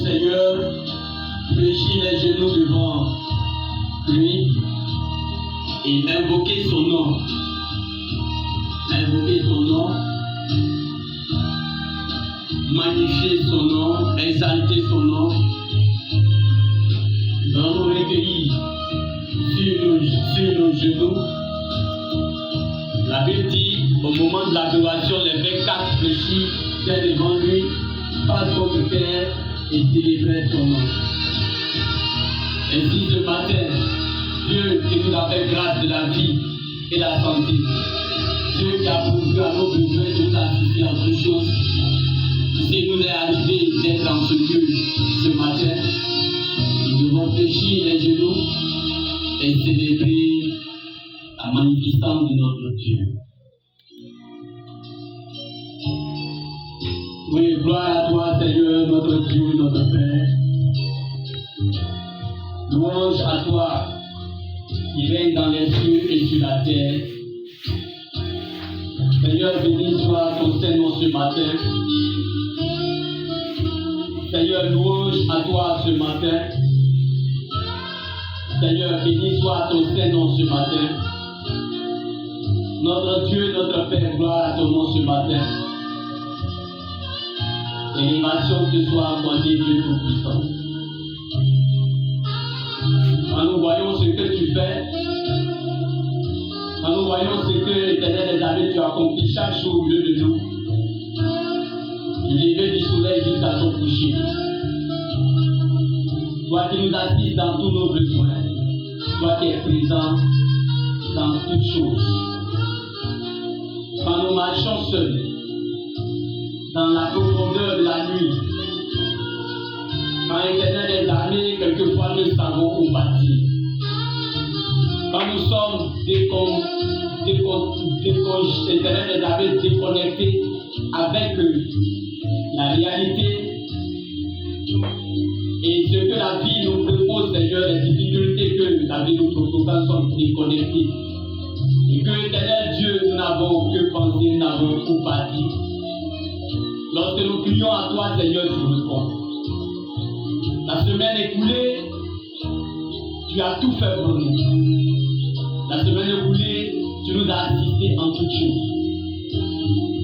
Seigneur fléchit les genoux devant lui et invoquer son nom. Invoquer son nom, magnifier son nom, exalter son nom. Nous allons nous recueillir sur nos genoux. La Bible dit, au moment de l'adoration, les 24 fléchirent devant lui, face contre terre et célébraient son nom. Ainsi ce matin, Dieu qui nous a fait grâce de la vie et de la santé, Dieu qui a pourvu à nos besoins de nous assister en toutes choses, s'il nous est arrivé d'être dans ce lieu ce matin, nous devons fléchir les genoux et célébrer la magnificence de notre Dieu. Oui, gloire à toi, Seigneur, notre Dieu, notre Père. Louange à toi qui règne dans les cieux et sur la terre. Seigneur, béni soit ton Saint-Nom ce matin. Seigneur, louange à toi ce matin. Seigneur, béni soit ton Saint-Nom ce matin. Notre Dieu, notre Père, gloire à ton nom ce matin. Élévation te soit accordée, Dieu Tout-Puissant. Quand nous voyons ce que tu fais, quand nous voyons ce que l'Éternel des armées tu accomplis chaque jour au milieu de nous, du lever du soleil jusqu'à son coucher. Toi qui nous assises dans tous nos besoins, toi qui es présent dans toutes choses. Quand nous marchons seuls, dans la profondeur de la nuit, quand l'Éternel des armées, quelquefois nous savons où bâtir. Quand nous sommes déconnectés avec la réalité et ce que la vie nous propose, Seigneur, les difficultés que la vie nous propose, quand nous sommes déconnectés. Et que, Éternel Dieu, nous n'avons que pensé, nous n'avons où bâtir. Lorsque nous crions à toi, Seigneur, tu nous réponds. La semaine écoulée, tu as tout fait pour nous. La semaine écoulée, tu nous as assistés en toutes choses.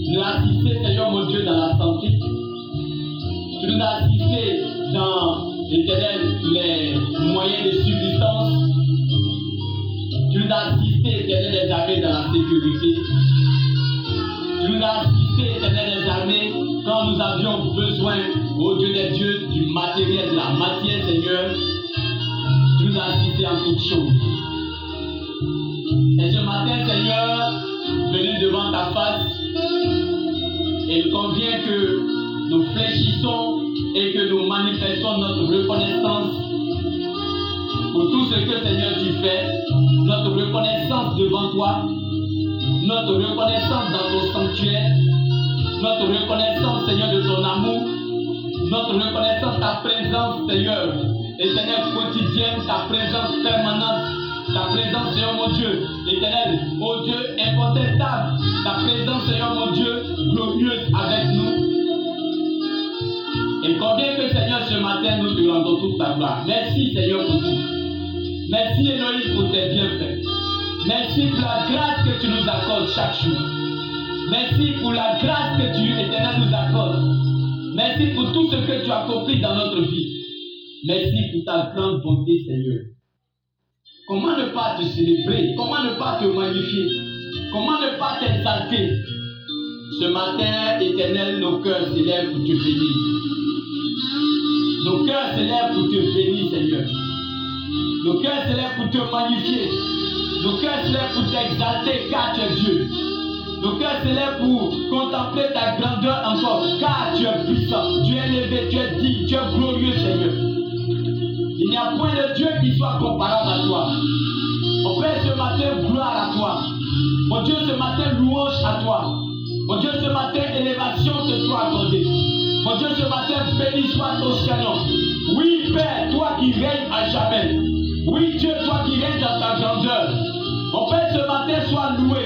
Tu nous as assistés, Seigneur mon Dieu, dans la santé. Tu nous as assistés dans les moyens de subsistance. Tu nous as assistés, Éternel des armées, dans la sécurité. Tu nous as assistés, Éternel des armées, quand nous avions besoin, ô Dieu des dieux, du matériel, de la matière, Seigneur. Tu nous as assistés en toutes choses. Et ce matin, Seigneur, venu devant ta face, il convient que nous fléchissons et que nous manifestons notre reconnaissance pour tout ce que, Seigneur, tu fais, notre reconnaissance devant toi, notre reconnaissance dans ton sanctuaire, notre reconnaissance, Seigneur, de ton amour, notre reconnaissance de ta présence, Seigneur, éternelle quotidienne, ta présence permanente, ta présence, Seigneur mon Dieu, éternel, ô Dieu incontestable, ta présence, Seigneur mon Dieu, glorieuse avec nous. Et combien que, Seigneur, ce matin, nous te rendons toute ta gloire. Merci, Seigneur, pour tout. Merci, Elohim, pour tes bienfaits. Merci pour la grâce que tu nous accordes chaque jour. Merci pour la grâce que tu, éternel, nous accordes. Merci pour tout ce que tu as accompli dans notre vie. Merci pour ta grande bonté, Seigneur. Comment ne pas te célébrer? Comment ne pas te magnifier? Comment ne pas t'exalter? Ce matin, éternel, nos cœurs s'élèvent pour te bénir. Nos cœurs s'élèvent pour te bénir, Seigneur. Nos cœurs s'élèvent pour te magnifier. Nos cœurs s'élèvent pour t'exalter, car tu es Dieu. Nos cœurs s'élèvent pour contempler ta grandeur encore, car tu es puissant, tu es élevé, tu es digne, tu es glorieux, Seigneur. Il n'y a point de Dieu qui soit comparable à toi. Mon Père, ce matin, gloire à toi. Mon Dieu, ce matin, louange à toi. Mon Dieu, ce matin, élévation te soit accordée. Mon Dieu, ce matin, béni soit ton Seigneur. Oui, Père, toi qui règnes à jamais. Oui, Dieu, toi qui règnes dans ta grandeur. Mon Père, ce matin, sois loué.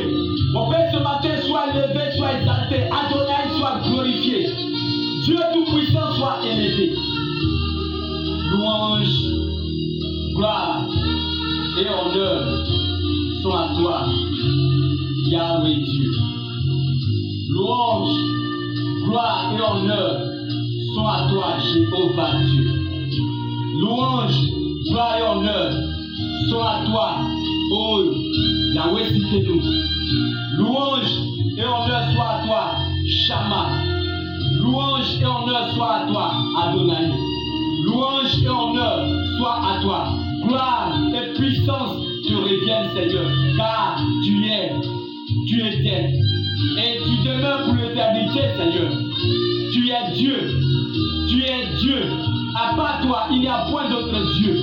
Mon Père, ce matin, sois élevé, sois exalté. Adonai, sois glorifié. Dieu Tout-Puissant, soit élevé. Louange, gloire et honneur sont à toi, Yahweh Dieu. Louange, gloire et honneur sont à toi, Jéhovah Dieu. Louange, gloire et honneur sont à toi, oh Yahweh Sidkenu. Louange et honneur soit à toi, Shama. Louange et honneur soit à toi, Adonai. Louange et honneur soit à toi. Gloire et puissance te reviennent, Seigneur, car tu étais et tu demeures pour l'éternité, Seigneur. Tu es Dieu. Tu es Dieu. À part toi, il n'y a point d'autre Dieu.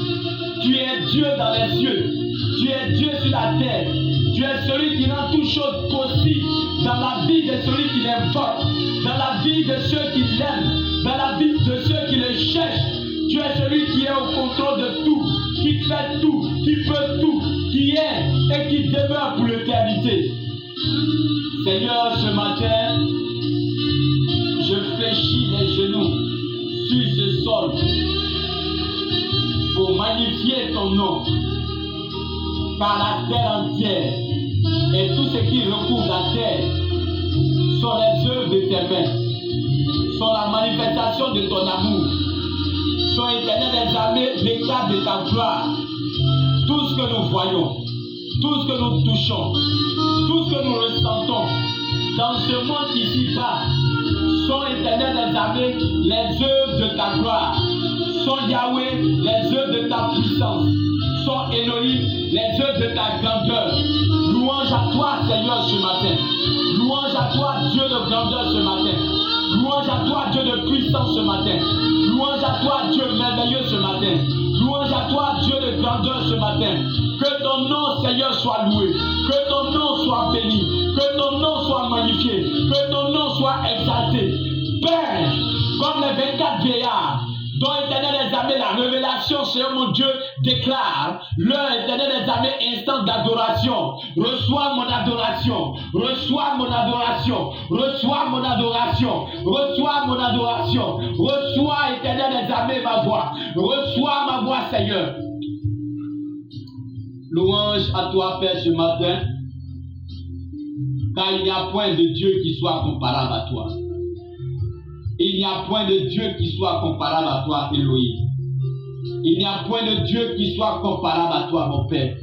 Tu es Dieu dans les cieux. Tu es Dieu sur la terre. Tu es celui qui rend toutes choses possibles dans la vie de celui qui l'invoque, dans la vie de ceux qui l'aiment, dans la vie de ceux qui le cherchent. Tu es celui qui est au contrôle de tout, qui fait tout, qui peut tout, qui est et qui demeure pour l'éternité. Seigneur, ce matin, je fléchis les genoux sur ce sol pour magnifier ton nom par la terre entière. Et tout ce qui recouvre la terre sont les œuvres de tes mains, sont la manifestation de ton amour, sont éternels des armées, l'éclat de ta gloire. Tout ce que nous voyons, tout ce que nous touchons, tout ce que nous ressentons dans ce monde ici-bas sont éternels des armées, les œuvres de ta gloire. Sont Yahweh, les œuvres de ta puissance. Sont Elohim, les œuvres de ta grandeur. Louange à toi, Seigneur, ce matin. Louange à toi, Dieu de grandeur, ce matin. Louange à toi, Dieu de puissance, ce matin. Louange à toi, Dieu merveilleux, ce matin. Louange à toi, Dieu de grandeur, ce matin. Que ton nom, Seigneur, soit loué. Que ton nom soit béni. Que ton nom soit magnifié. Que ton nom soit exalté. Père, comme les 24 vieillards, dont éternel des armées, la révélation, Seigneur mon Dieu, déclare leur éternel des armées, instant d'adoration. Reçois mon adoration, reçois mon adoration, reçois mon adoration, reçois mon adoration, reçois éternel des armées ma voix, reçois ma voix, Seigneur. Louange à toi, Père, ce matin, car il n'y a point de Dieu qui soit comparable à toi. Il n'y a point de Dieu qui soit comparable à toi, Elohim. Il n'y a point de Dieu qui soit comparable à toi, mon Père.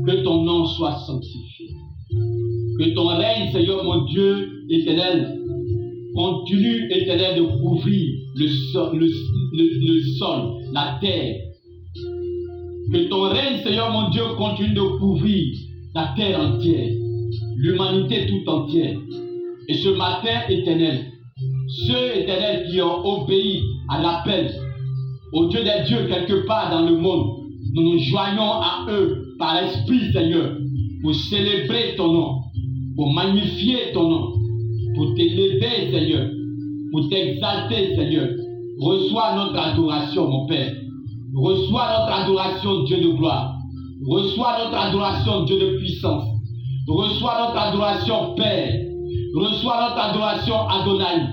Que ton nom soit sanctifié. Que ton règne, Seigneur, mon Dieu éternel, continue, éternel, de couvrir le sol, la terre. Que ton règne, Seigneur, mon Dieu, continue de couvrir la terre entière, l'humanité tout entière. Et ce matin, éternel, ceux, éternels, qui ont obéi à l'appel au Dieu des dieux quelque part dans le monde, nous nous joignons à eux par l'Esprit, Seigneur, pour célébrer ton nom, pour magnifier ton nom, pour t'élever, Seigneur, pour t'exalter, Seigneur. Reçois notre adoration, mon Père. Reçois notre adoration, Dieu de gloire. Reçois notre adoration, Dieu de puissance. Reçois notre adoration, Père. Reçois notre adoration, Adonai.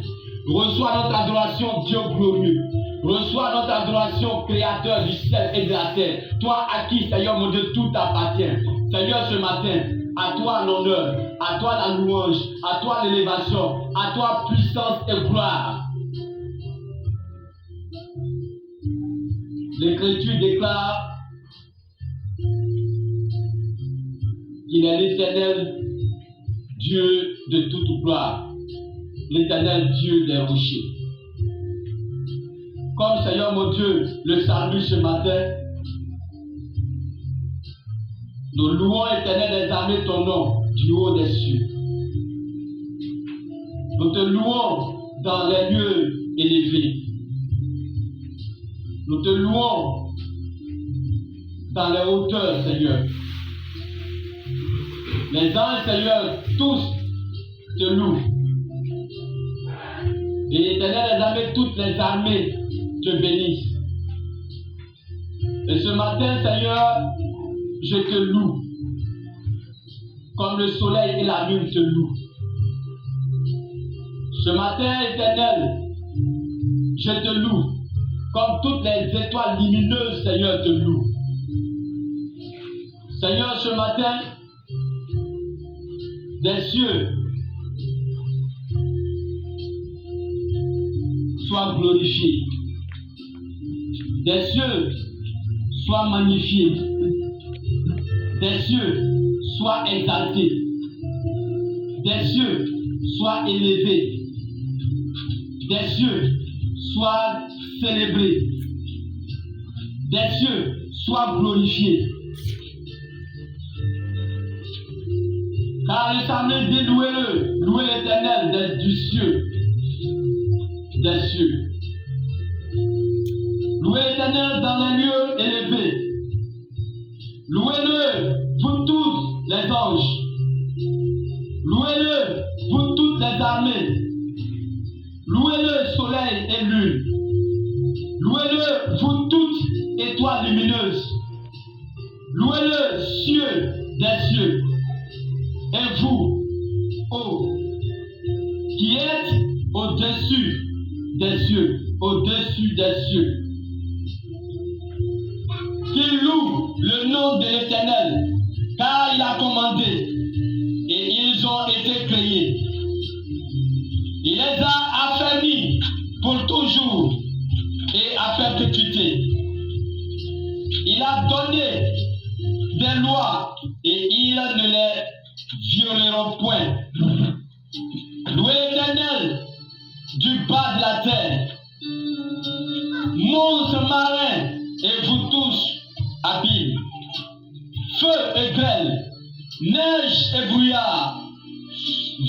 Reçois notre adoration, Dieu glorieux. Reçois notre adoration, Créateur du ciel et de la terre. Toi à qui, Seigneur mon Dieu, tout appartient. Seigneur, ce matin, à toi l'honneur, à toi la louange, à toi l'élévation, à toi puissance et gloire. L'Écriture déclare qu'il est l'Éternel Dieu de toute gloire, l'Éternel Dieu des rochers. Comme Seigneur mon Dieu le salue ce matin, nous louons Éternel des armées ton nom du haut des cieux. Nous te louons dans les lieux élevés. Nous te louons dans les hauteurs, Seigneur. Les anges, Seigneur, tous te louent. Et Éternel des armées, toutes les armées te bénissent. Et ce matin, Seigneur, je te loue. Comme le soleil et la lune te louent. Ce matin, Éternel, je te loue. comme toutes les étoiles lumineuses, Seigneur, te louent. Seigneur, ce matin, des cieux soient glorifiés, des cieux soient magnifiés, des cieux soient exaltés, des cieux soient élevés, des cieux soient célébrés, des cieux soient glorifiés. Car le Saint dit louez-le, louez l'Éternel du cieux, des cieux. Louez l'Éternel dans les lieux élevés. Louez-le, vous tous les anges. Louez-le, vous toutes les armées. Louez-le, soleil et lune. Louez-le, vous toutes étoiles lumineuses. Louez-le, cieux des cieux. Et vous, ô, qui êtes au-dessus des cieux, au-dessus des cieux, qui loue le nom de l'Éternel, car il a commandé, et ils ont été créés. Il les a affermis pour toujours et à perpétuité. Il a donné des lois et ils ne les violeront point. Louez l'Éternel du bas de la terre, monstres marins et vous tous habiles, feu et grêle, neige et brouillard,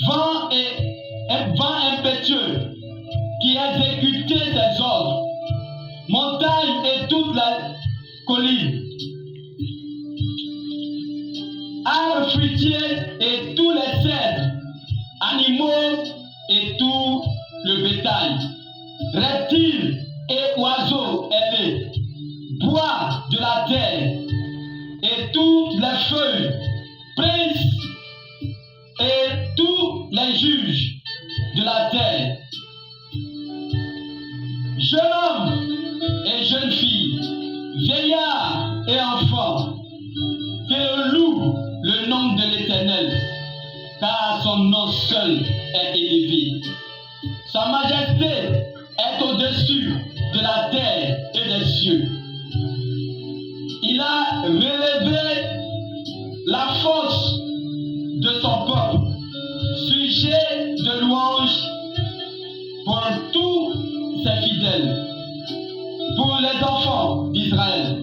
vent impétueux qui exécutait ses ordres, montagne et toute la colline, arbres fruitiers et tous les cèdres, animaux et tout le bétail, reptiles et oiseaux ailés, bois de la terre et toutes les feuilles, princes et tous les juges de la terre, jeune homme et jeune fille, vieillard et enfant, que loue le nom de l'Éternel, car son nom seul est élevé. Sa majesté est au-dessus de la terre et des cieux. Il a relevé la force de son peuple, sujet de louange pour tous ses fidèles, pour les enfants d'Israël,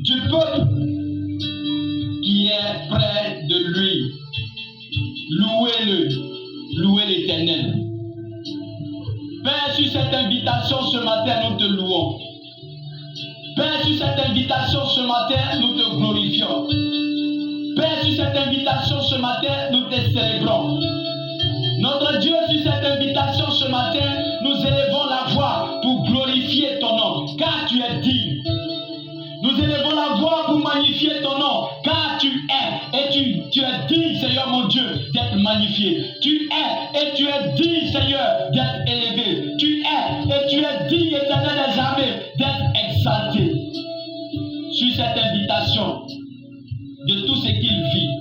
du peuple qui est près de lui. Louez-le, louez l'Éternel. Père, sur cette invitation ce matin, nous te louons. Père, sur cette invitation ce matin, nous te glorifions. Père, sur cette invitation ce matin, nous te célébrons. Notre Dieu, sur cette invitation ce matin, nous élevons la voix pour glorifier ton nom, car tu es digne. Nous élevons la voix pour magnifier ton nom, car tu es, et tu es digne, Seigneur mon Dieu, d'être magnifié. Tu es, et tu es digne, Seigneur, d'être élevé. Tu es, et tu es digne, Éternel des armées, d'être exalté. Sur cette invitation, de tout ce qu'il vit,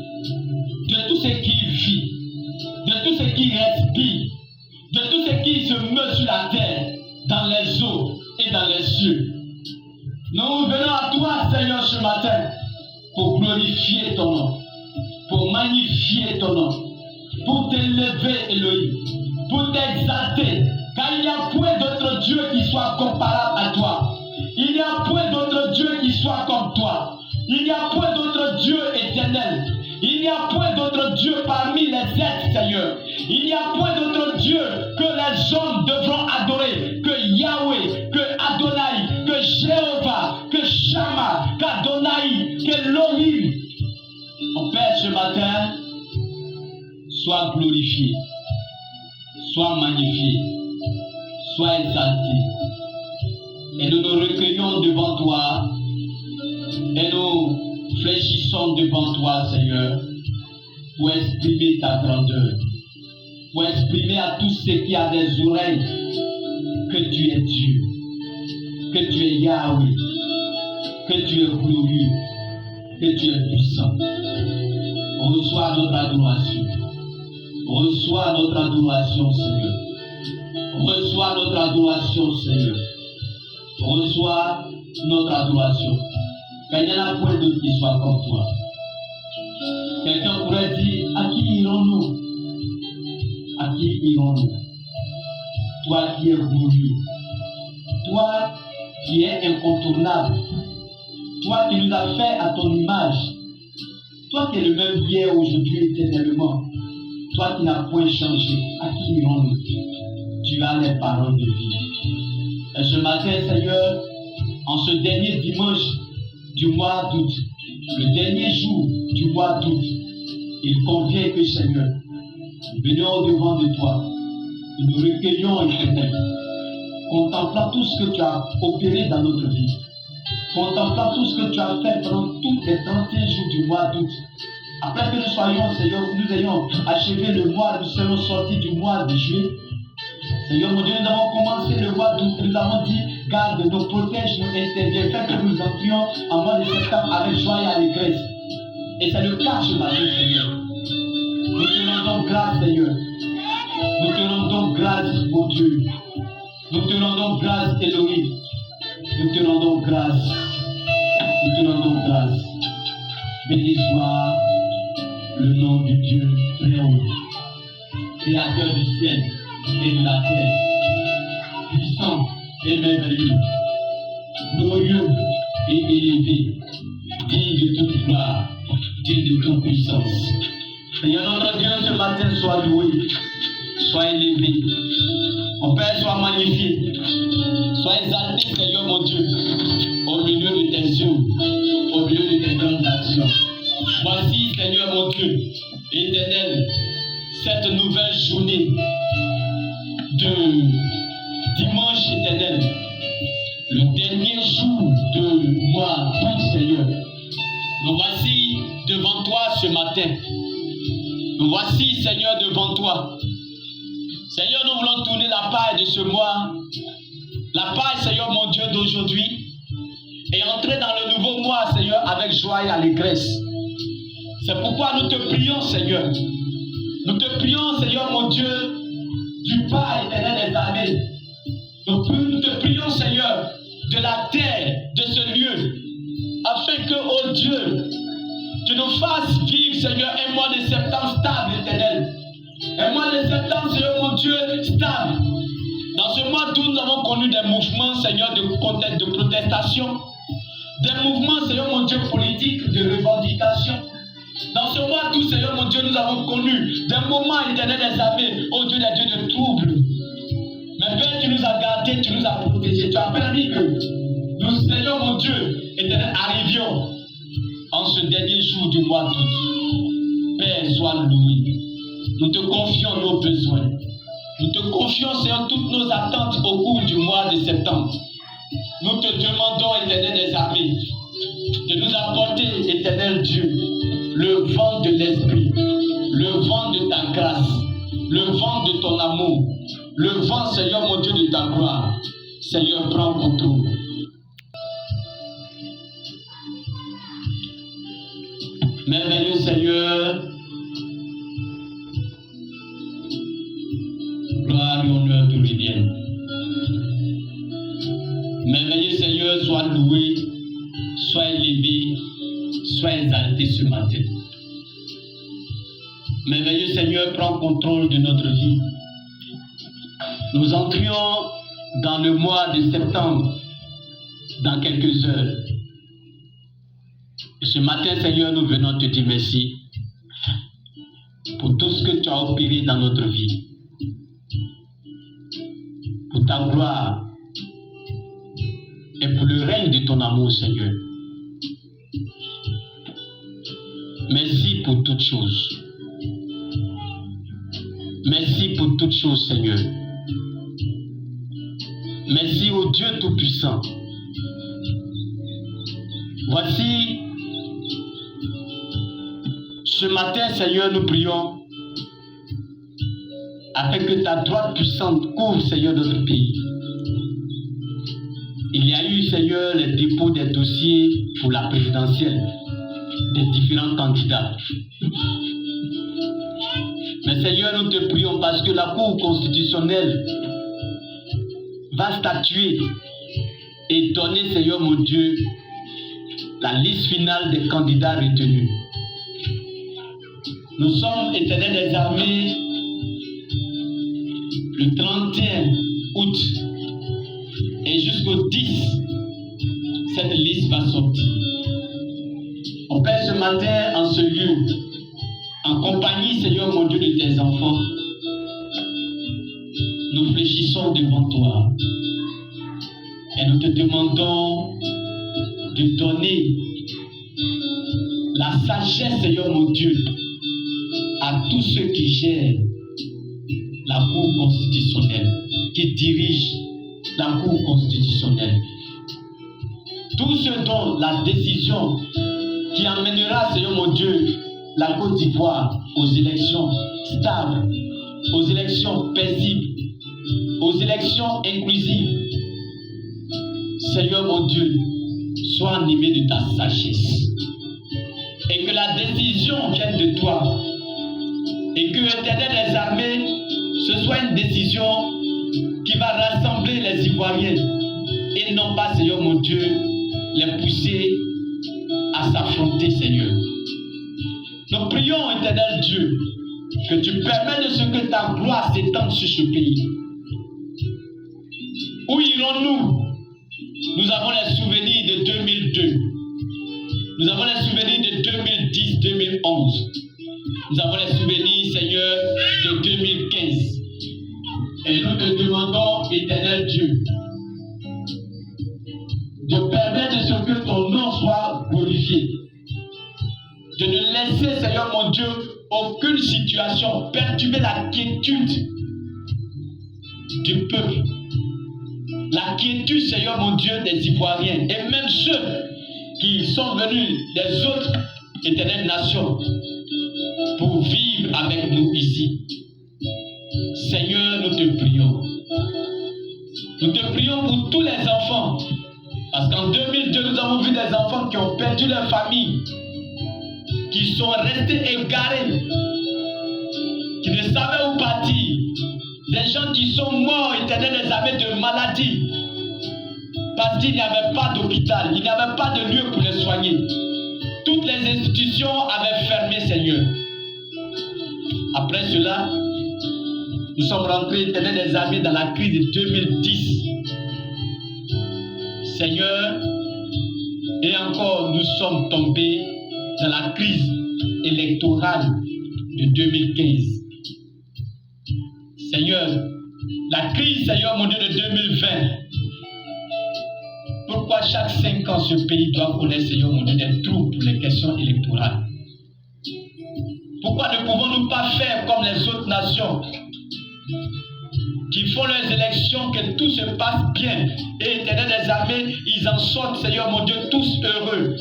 de tout ce qu'il vit, de tout ce qui respire, de tout ce qui se meut sur la terre, dans les eaux et dans les cieux. Nous venons à toi, Seigneur, ce matin, pour glorifier ton nom, pour magnifier ton nom, pour t'élever, Elohim, pour t'exalter, car il n'y a point d'autre Dieu qui soit comparable à toi. Il n'y a point d'autre Dieu qui soit comme toi. Il n'y a point d'autre Dieu éternel. Il n'y a point d'autre Dieu parmi les êtres, Seigneur. Il n'y a point d'autre Dieu que les hommes devront adorer, que Yahweh, que Adonai, que Jéhovah, que Shama, qu'Adonai, que Elohim. Mon Père, ce matin, sois glorifié, sois magnifié, sois exalté. Et nous nous recueillons devant toi, et nous fléchissons devant toi, Seigneur, pour exprimer ta grandeur, pour exprimer à tous ceux qui ont des oreilles que tu es Dieu, que tu es Yahweh, que tu es glorieux, que tu es puissant. Reçois notre adoration. Reçois notre adoration, Seigneur. Reçois notre adoration, Seigneur. Reçois notre adoration. Car il n'y en a point d'autre qui soit comme toi. Quelqu'un pourrait dire, à qui irons-nous? À qui irons-nous? Toi qui es glorieux. Toi qui es incontournable. Toi qui nous as fait à ton image. Toi qui es le même hier, aujourd'hui, éternellement. Toi qui n'as point changé. À qui irons-nous? Tu as les paroles de vie. Et ce matin, Seigneur, en ce dernier dimanche du mois d'août, le dernier jour du mois d'août, il convient que, Seigneur, nous venions au-devant de toi, nous nous recueillons, Éternel, contemplant tout ce que tu as opéré dans notre vie, contemplant tout ce que tu as fait pendant tous les 31 jours du mois d'août. Après que nous soyons, Seigneur, nous ayons achevé le mois, nous serons sortis du mois de juillet. Seigneur mon Dieu, nous avons commencé le mois d'août, nous avons dit, garde, nous protège, nous intervient, fais que nous entrions en mois de septembre avec joie et allégresse. Et c'est le cas ce matin, Seigneur. Nous te rendons grâce, Seigneur. Nous te rendons grâce, mon Dieu. Nous te rendons grâce, Elohim. Nous te rendons grâce. Nous te rendons grâce. Béni soit le nom du Dieu très haut, créateur du ciel et de la terre, puissant et merveilleux, glorieux et élevé, digne de toute gloire, digne de toute puissance. Seigneur notre Dieu, ce matin, sois loué, sois élevé, mon Père, sois magnifié, sois exalté, Seigneur mon Dieu, au milieu de tes œuvres, au milieu de tes grandes actions. Voici, Seigneur mon Dieu, éternel, cette nouvelle journée de dimanche éternel, le dernier jour de mois d'août, Seigneur. Nous voici devant toi ce matin. Nous voici, Seigneur, devant toi. Seigneur, nous voulons tourner la paille de ce mois, la paille, Seigneur mon Dieu, d'aujourd'hui, et entrer dans le nouveau mois, Seigneur, avec joie et allégresse. C'est pourquoi nous te prions, Seigneur. Nous te prions, Seigneur mon Dieu, du Père éternel des armées. Nous te prions, Seigneur, de la terre, de ce lieu, afin que, oh Dieu, tu nous fasses vivre, Seigneur, un mois de septembre stable, éternel. Un mois de septembre, Seigneur mon Dieu, stable. Dans ce mois d'août, nous avons connu des mouvements, Seigneur, de protestation, des mouvements, Seigneur mon Dieu, politiques, de revendication. Dans ce mois d'août, Seigneur mon Dieu, nous avons connu des moments éternels des armées, oh Dieu, des dieux de troubles. Mais Père, tu nous as gardés, tu nous as protégés. Tu as permis que nous, Seigneur mon Dieu, éternel, arrivions en ce dernier jour du mois d'août. Père, sois loué. Nous te confions nos besoins. Nous te confions, Seigneur, toutes nos attentes au cours du mois de septembre. Nous te demandons, éternel des armées, de nous apporter, éternel Dieu, le vent de l'esprit, le vent de ta grâce, le vent de ton amour, le vent, Seigneur mon Dieu, de ta gloire. Seigneur, prends contrôle. Merveilleux Seigneur, gloire et honneur te reviennent. Merveilleux Seigneur, sois loué, sois élevé, sois exalté ce matin. Merveilleux Seigneur, prends contrôle de notre vie. Nous entrions dans le mois de septembre, dans quelques heures. Et ce matin, Seigneur, nous venons te dire merci pour tout ce que tu as opéré dans notre vie. Pour ta gloire et pour le règne de ton amour, Seigneur. Merci pour toutes choses. Merci pour toutes choses, Seigneur. Merci au Dieu Tout-Puissant. Voici, ce matin, Seigneur, nous prions afin que ta droite puissante couvre, Seigneur, notre pays. Il y a eu, Seigneur, les dépôts des dossiers pour la présidentielle des différents candidats. Mais Seigneur, nous te prions parce que la Cour constitutionnelle va statuer et donner, Seigneur mon Dieu, la liste finale des candidats retenus. Nous sommes, Éternel des armées, le 31 août et jusqu'au 10, cette liste va sortir. On Père, ce matin, en ce lieu, en compagnie, Seigneur mon Dieu, de tes enfants, nous fléchissons devant toi et nous te demandons de donner la sagesse, Seigneur mon Dieu, à tous ceux qui gèrent la Cour constitutionnelle, qui dirigent la Cour constitutionnelle. Tout ce dont la décision qui amènera, Seigneur mon Dieu, la Côte d'Ivoire aux élections stables, aux élections paisibles, aux élections inclusives. Seigneur mon Dieu, sois animé de ta sagesse. Et que la décision vienne de toi. Et que l'Éternel des armées, ce soit une décision qui va rassembler les Ivoiriens. Et non pas, Seigneur mon Dieu, les pousser à s'affronter, Seigneur. Nous prions, Éternel Dieu, que tu permettes de ce que ta gloire s'étende sur ce pays. Où irons-nous? Nous avons les souvenirs de 2002. Nous avons les souvenirs de 2010-2011. Nous avons les souvenirs, Seigneur, de 2015. Et nous te demandons, Éternel Dieu, de permettre de ce que ton nom soit glorifié. De ne laisser, Seigneur mon Dieu, aucune situation perturber la quiétude du peuple. La quiétude, Seigneur mon Dieu, des Ivoiriens et même ceux qui sont venus des autres éternelles nations pour vivre avec nous ici. Seigneur, nous te prions. Nous te prions pour tous les enfants. Parce qu'en 2002, nous avons vu des enfants qui ont perdu leur famille, qui sont restés égarés, qui ne savaient où partir. Des gens qui sont morts, Éternel des armées, de maladie. Parce qu'il n'y avait pas d'hôpital, il n'y avait pas de lieu pour les soigner. Toutes les institutions avaient fermé, Seigneur. Après cela, nous sommes rentrés, Éternel des armées, dans la crise de 2010. Seigneur, et encore nous sommes tombés dans la crise électorale de 2015. Seigneur, la crise, Seigneur mon Dieu, de 2020. Pourquoi chaque 5 ans ce pays doit connaître, Seigneur mon Dieu, des troubles pour les questions électorales? Pourquoi ne pouvons-nous pas faire comme les autres nations qui font leurs élections, que tout se passe bien, et Éternel des armées, ils en sortent, Seigneur mon Dieu, tous heureux.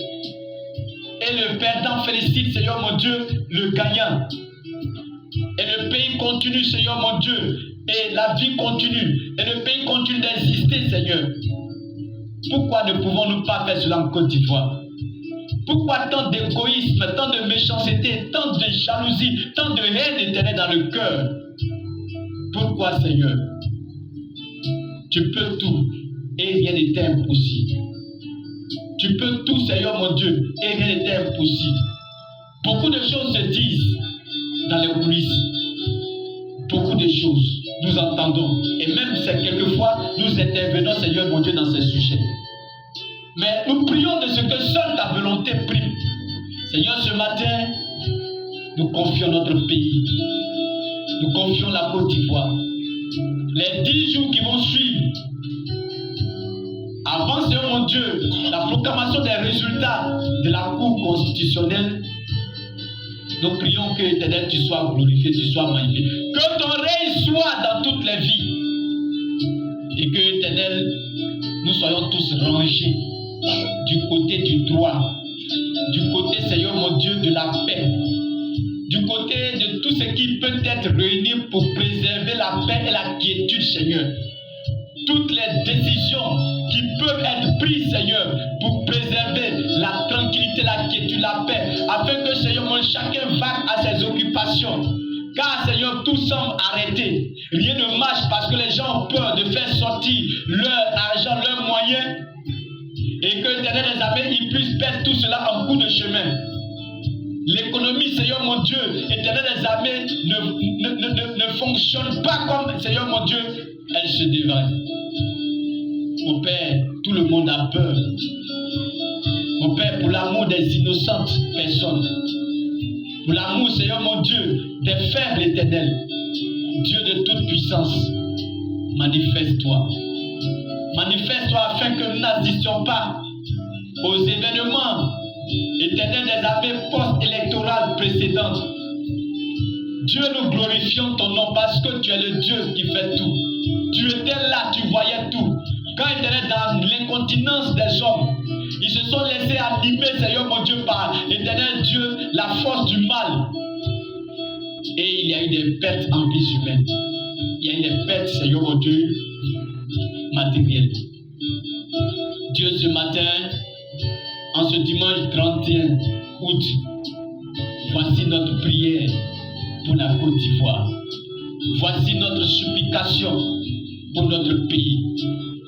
Et le perdant félicite, Seigneur mon Dieu, le gagnant. Et le pays continue, Seigneur mon Dieu, et la vie continue, et le pays continue d'exister, Seigneur. Pourquoi ne pouvons-nous pas faire cela en Côte d'Ivoire? Pourquoi tant d'égoïsme, tant de méchanceté, tant de jalousie, tant de haine éternelle dans le cœur? Pourquoi, Seigneur? Tu peux tout et rien n'est impossible. Tu peux tout, Seigneur mon Dieu, et rien n'est impossible. Beaucoup de choses se disent dans les coulisses. Beaucoup de choses nous entendons. Et même quelquefois, nous intervenons, Seigneur mon Dieu, dans ces sujets. Mais nous prions de ce que seule ta volonté prime. Seigneur, ce matin, nous confions notre pays. Nous confions la Côte d'Ivoire. Les 10 jours qui vont suivre, avant, Seigneur mon Dieu, la proclamation des résultats de la Cour constitutionnelle, nous prions que, Éternel, tu sois glorifié, tu sois magnifié. Que ton règne soit dans toutes les vies. Et que, Éternel, nous soyons tous rangés du côté du droit, du côté, Seigneur mon Dieu, de la paix, du côté de tout ce qui peut être réuni pour préserver la paix et la quiétude, Seigneur. toutes les décisions qui peuvent être prises, Seigneur, pour préserver la tranquillité, la quiétude, la paix, afin que, Seigneur, chacun vague à ses occupations. Car, Seigneur, tout semble arrêté. Rien ne marche parce que les gens ont peur de faire sortir leur argent, leurs moyens, et que, Éternel des armées, ils puissent perdre tout cela en cours de chemin. L'économie, Seigneur mon Dieu, Éternel des armées, ne fonctionne pas comme, Seigneur mon Dieu, elle se dévale. Mon Père, tout le monde a peur. Mon Père, pour l'amour des innocentes personnes, pour l'amour, Seigneur mon Dieu, des faibles éternels, Dieu de toute puissance, manifeste-toi. Manifeste-toi afin que nous n'assistions pas aux événements éternels des armées post-électorales précédentes. Dieu, nous glorifions ton nom parce que tu es le Dieu qui fait tout. Tu étais là, tu voyais tout. Quand Éternel, dans l'incontinence des hommes, ils se sont laissés animer, Seigneur mon Dieu, par Éternel Dieu, la force du mal. Et il y a eu des pertes en vie humaine. Il y a eu des pertes, Seigneur mon Dieu, matérielles. Dieu, ce matin, en ce dimanche 31 août, voici notre prière pour la Côte d'Ivoire. Voici notre supplication pour notre pays.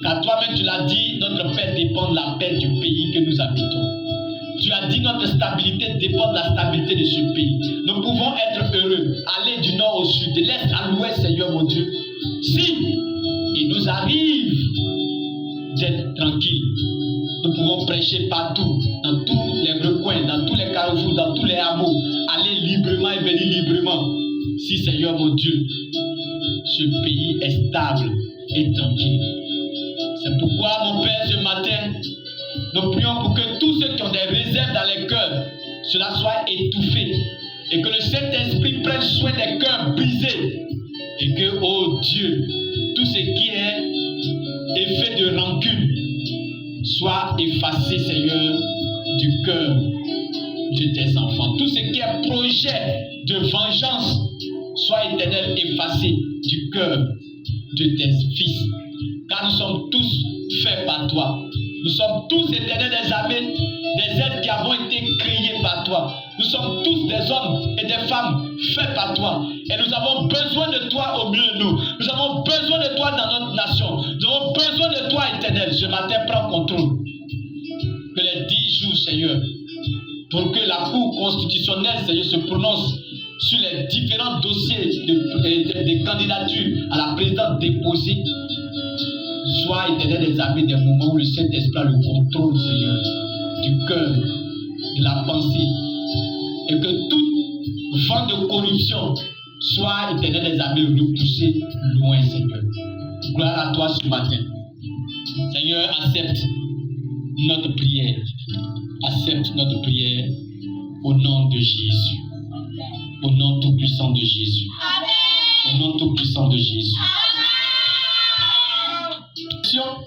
Car toi-même tu l'as dit, notre paix dépend de la paix du pays que nous habitons. Tu as dit notre stabilité dépend de la stabilité de ce pays. Nous pouvons être heureux, aller du nord au sud, de l'est à l'ouest, Seigneur mon Dieu. Si il nous arrive d'être tranquilles, nous pouvons prêcher partout, dans tous les recoins, dans tous les carrefours, dans tous les hameaux, aller librement et venir librement. Si, Seigneur mon Dieu, ce pays est stable et tranquille. C'est pourquoi, mon Père, ce matin, nous prions pour que tous ceux qui ont des réserves dans les cœurs, cela soit étouffé. Et que le Saint-Esprit prenne soin des cœurs brisés. Et que, oh Dieu, tout ce qui est effet de rancune soit effacé, Seigneur, du cœur de tes enfants. Tout ce qui est projet de vengeance soit, Éternel, effacé du cœur de tes fils. Car nous sommes tous faits par toi. Nous sommes tous, Éternel des armées, des êtres qui avons été créés par toi. Nous sommes tous des hommes et des femmes faits par toi. Et nous avons besoin de toi au milieu de nous. Nous avons besoin de toi dans notre nation. Nous avons besoin de toi, Éternel. Ce matin, prends contrôle. Que les 10 jours, Seigneur, pour que la Cour constitutionnelle, Seigneur, se prononce sur les différents dossiers de candidatures à la présidence déposées, soit, Éternel des armées, des moments où le Saint-Esprit a le contrôle, Seigneur, du cœur, de la pensée, et que toute vent de corruption soit, Éternel des armées, repoussée loin, Seigneur. Gloire à toi ce matin. Seigneur, accepte notre prière. Accepte notre prière au nom de Jésus. Au nom tout-puissant de Jésus. Au nom tout-puissant de Jésus. Amen.